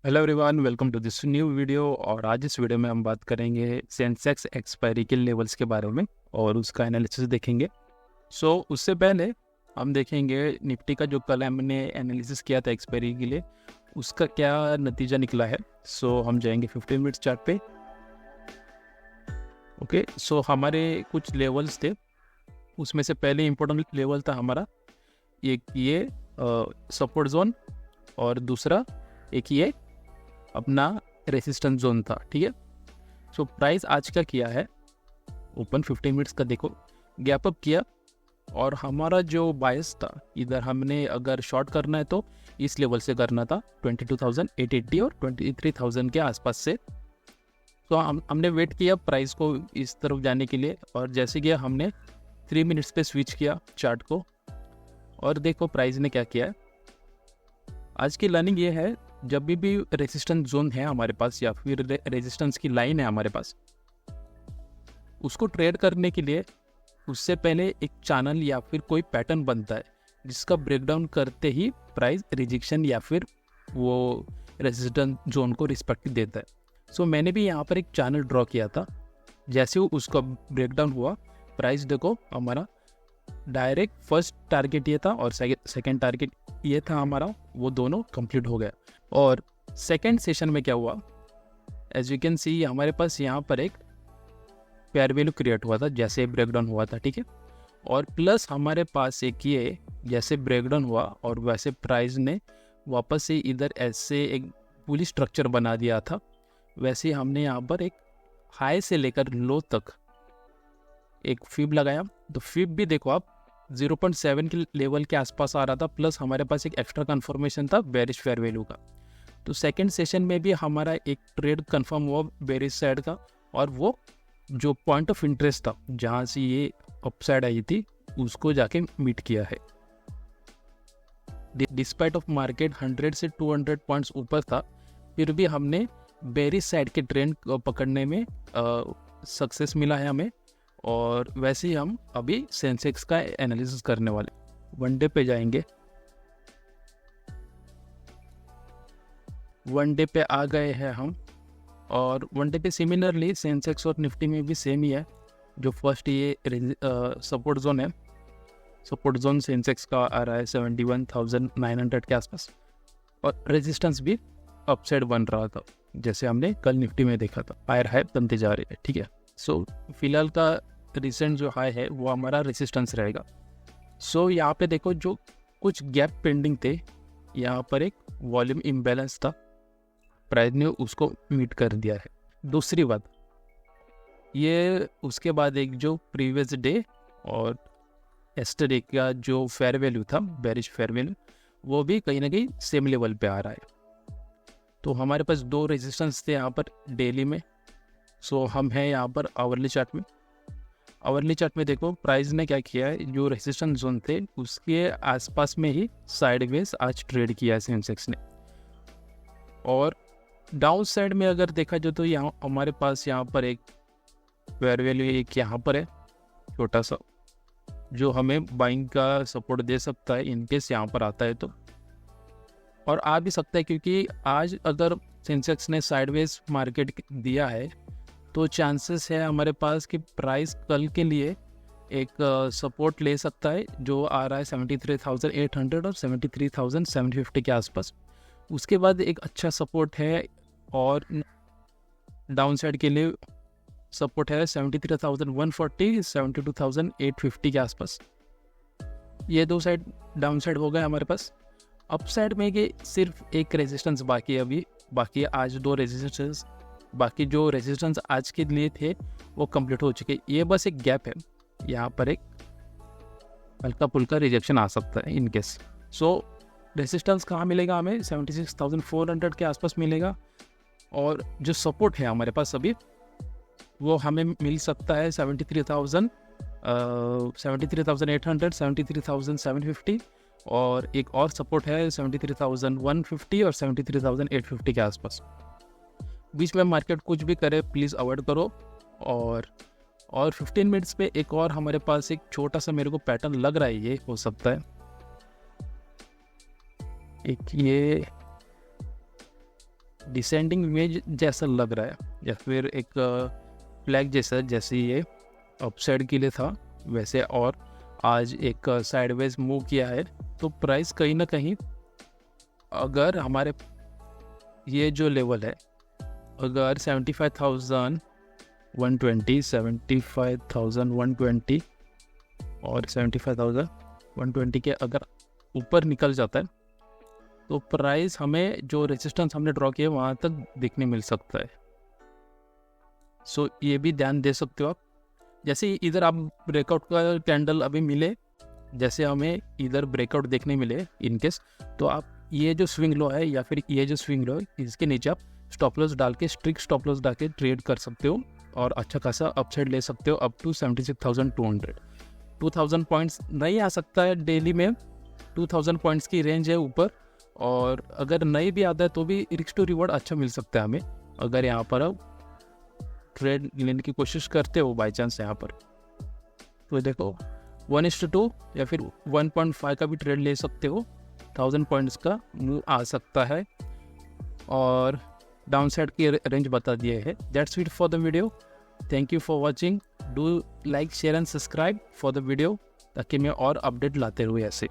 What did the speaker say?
Hello everyone, welcome to this new video. और आज इस वीडियो में हम बात करेंगे सेंसेक्स एक्सपायरी के लेवल्स के बारे में और उसका एनालिसिस देखेंगे। उससे पहले हम देखेंगे निफ्टी का जो कल हमने एनालिसिस किया था एक्सपायरी के लिए, उसका क्या नतीजा निकला है। हम जाएंगे 15 मिनट्स चार्ट पे। ओके, हमारे कुछ लेवल्स थे, उसमें से पहले इम्पोर्टेंट लेवल था हमारा एक ये सपोर्ट जोन, और दूसरा एक ये अपना रेसिस्टेंस जोन था। ठीक है, प्राइस आज का किया है ओपन 15 मिनट्स का, देखो गैप अप किया। और हमारा जो बायस था, इधर हमने अगर शॉर्ट करना है तो इस लेवल से करना था 22,880 और 23,000 के आसपास से। हमने वेट किया प्राइस को इस तरफ जाने के लिए, और जैसे कि हमने 3 मिनट्स पे स्विच किया चार्ट को, और देखो प्राइस ने क्या किया है। आज की लर्निंग ये है, जब भी रेजिस्टेंस जोन है हमारे पास या फिर रेजिस्टेंस की लाइन है हमारे पास, उसको ट्रेड करने के लिए उससे पहले एक चैनल या फिर कोई पैटर्न बनता है जिसका ब्रेकडाउन करते ही प्राइस रिजेक्शन या फिर वो रेजिस्टेंस जोन को रिस्पेक्ट देता है। मैंने भी यहाँ पर एक चैनल ड्रॉ किया था। जैसे उसका ब्रेकडाउन हुआ, प्राइस देखो हमारा डायरेक्ट फर्स्ट टारगेट ये था और सेकेंड टारगेट ये था हमारा, वो दोनों कंप्लीट हो गया। और सेकेंड सेशन में क्या हुआ, एज यू कैन सी हमारे पास यहाँ पर एक फेयर वैल्यू क्रिएट हुआ था जैसे ब्रेकडाउन हुआ था। ठीक है, और प्लस हमारे पास एक ये जैसे ब्रेकडाउन हुआ और वैसे प्राइस ने वापस से इधर ऐसे एक पूरी स्ट्रक्चर बना दिया था। वैसे ही हमने यहाँ पर एक हाई से लेकर लो तक एक फिब लगाया, तो फिब भी देखो आप 0.7 के लेवल के आसपास आ रहा था, प्लस हमारे पास एक एक्स्ट्रा कन्फर्मेशन था बेरिश फेयर वैल्यू का। तो सेकंड सेशन में भी हमारा एक ट्रेड कंफर्म हुआ बेरिश साइड का, और वो जो पॉइंट ऑफ इंटरेस्ट था जहाँ से ये अपसाइड आई थी उसको जाके मीट किया है। डिस्पाइट ऑफ मार्केट 100 से 200 पॉइंट्स ऊपर था, फिर भी हमने बेरिश साइड के ट्रेंड पकड़ने में सक्सेस मिला है हमें। और वैसे ही हम अभी सेंसेक्स का एनालिसिस करने वाले, वन डे पे जाएंगे। वन डे पे आ गए हैं हम, और वन डे पे सिमिलरली सेंसेक्स और निफ्टी में भी सेम ही है। जो फर्स्ट ये सपोर्ट जोन है, सपोर्ट जोन सेंसेक्स का आ रहा है 71,900 के आसपास, और रेजिस्टेंस भी अपसाइड बन रहा था जैसे हमने कल निफ्टी में देखा था, हायर हाई बनते जा रहे हैं। ठीक है, फिलहाल का रिसेंट जो हाई है वो हमारा रेजिस्टेंस रहेगा। यहाँ पे देखो जो कुछ गैप पेंडिंग थे, यहाँ पर एक वॉल्यूम इम्बैलेंस था, प्राइस ने उसको मीट कर दिया है। दूसरी बात ये, उसके बाद एक जो प्रीवियस डे और एस्टरडे का जो फेयर वैल्यू था बेरिश फेयर वैल्यू, वो भी कहीं ना कहीं सेम लेवल पे आ रहा है। तो हमारे पास दो रेजिस्टेंस थे यहाँ पर डेली में। हम हैं यहाँ पर आवरली चार्ट में। आवरली चार्ट में देखो प्राइस ने क्या किया है, जो रेजिस्टेंस जोन थे उसके आसपास में ही साइडवेज आज ट्रेड किया है सेंसेक्स ने। और डाउन साइड में अगर देखा जाए तो यहाँ हमारे पास यहाँ पर एक फेयर वैल्यू एक यहाँ पर है छोटा सा, जो हमें बाइंग का सपोर्ट दे सकता है इनकेस यहाँ पर आता है तो, और आ भी सकता है, क्योंकि आज अगर सेंसेक्स ने साइडवेज मार्केट दिया है तो चांसेस है हमारे पास कि प्राइस कल के लिए एक सपोर्ट ले सकता है जो आ रहा है 73,800 और 73,750 के आसपास। उसके बाद एक अच्छा सपोर्ट है, और डाउन साइड के लिए सपोर्ट है 73,140 72,850 के आसपास। ये दो साइड डाउन साइड हो गए हमारे पास। अप साइड में कि सिर्फ एक रेजिस्टेंस बाकी है अभी, बाकी आज दो रेजिस्टेंस, बाकी जो रेजिस्टेंस आज के लिए थे वो कंप्लीट हो चुके। ये बस एक गैप है, यहाँ पर एक हल्का फुल्का रिजेक्शन आ सकता है इनकेस। रेजिस्टेंस कहाँ मिलेगा हमें, 76,400 के आसपास मिलेगा, और जो सपोर्ट है हमारे पास अभी वो हमें मिल सकता है 73,800 73,750, और एक और सपोर्ट है 73,150 और 73,850 के आसपास। बीच में मार्केट कुछ भी करे प्लीज़ अवॉइड करो। और 15 मिनट्स पे एक और हमारे पास एक छोटा सा मेरे को पैटर्न लग रहा है, ये हो सकता है एक ये डिसेंडिंग इमेज जैसा लग रहा है, या फिर एक फ्लैग जैसा, जैसे ये अपसाइड के लिए था वैसे, और आज एक साइडवेज मूव किया है। तो प्राइस कहीं ना कहीं, अगर हमारे ये जो लेवल है, अगर 75,120, 75,120 और 75,120 के अगर ऊपर निकल जाता है, तो प्राइस हमें जो रेजिस्टेंस हमने ड्रॉ किया वहाँ तक देखने मिल सकता है। सो ये भी ध्यान दे सकते हो आप। जैसे इधर आप ब्रेकआउट का कैंडल अभी मिले, जैसे हमें इधर ब्रेकआउट देखने मिले इनकेस, तो आप ये जो स्विंग लो है या फिर ये जो स्विंग लो है, इसके नीचे आप स्टॉप लॉस डाल के, स्ट्रिक्ट स्टॉप लॉस डाल के ट्रेड कर सकते हो और अच्छा खासा अपसाइड ले सकते हो अप टू 76,200। 2000 पॉइंट्स नहीं आ सकता है डेली में, 2000 पॉइंट्स की रेंज है ऊपर, और अगर नहीं भी आता है तो भी रिस्क टू रिवॉर्ड अच्छा मिल सकता है हमें, अगर यहाँ पर आप ट्रेड लेने की कोशिश करते हो बाई चांस यहाँ पर। तो देखो 1:2 या फिर 1.5 का भी ट्रेड ले सकते हो, 1000 पॉइंट्स का मूव आ सकता है, और डाउन साइड की रेंज बता दिए है। That's it for the video. Thank you for watching. Do like, share and subscribe for the video, ताकि मैं और अपडेट लाते रहूँ ऐसे।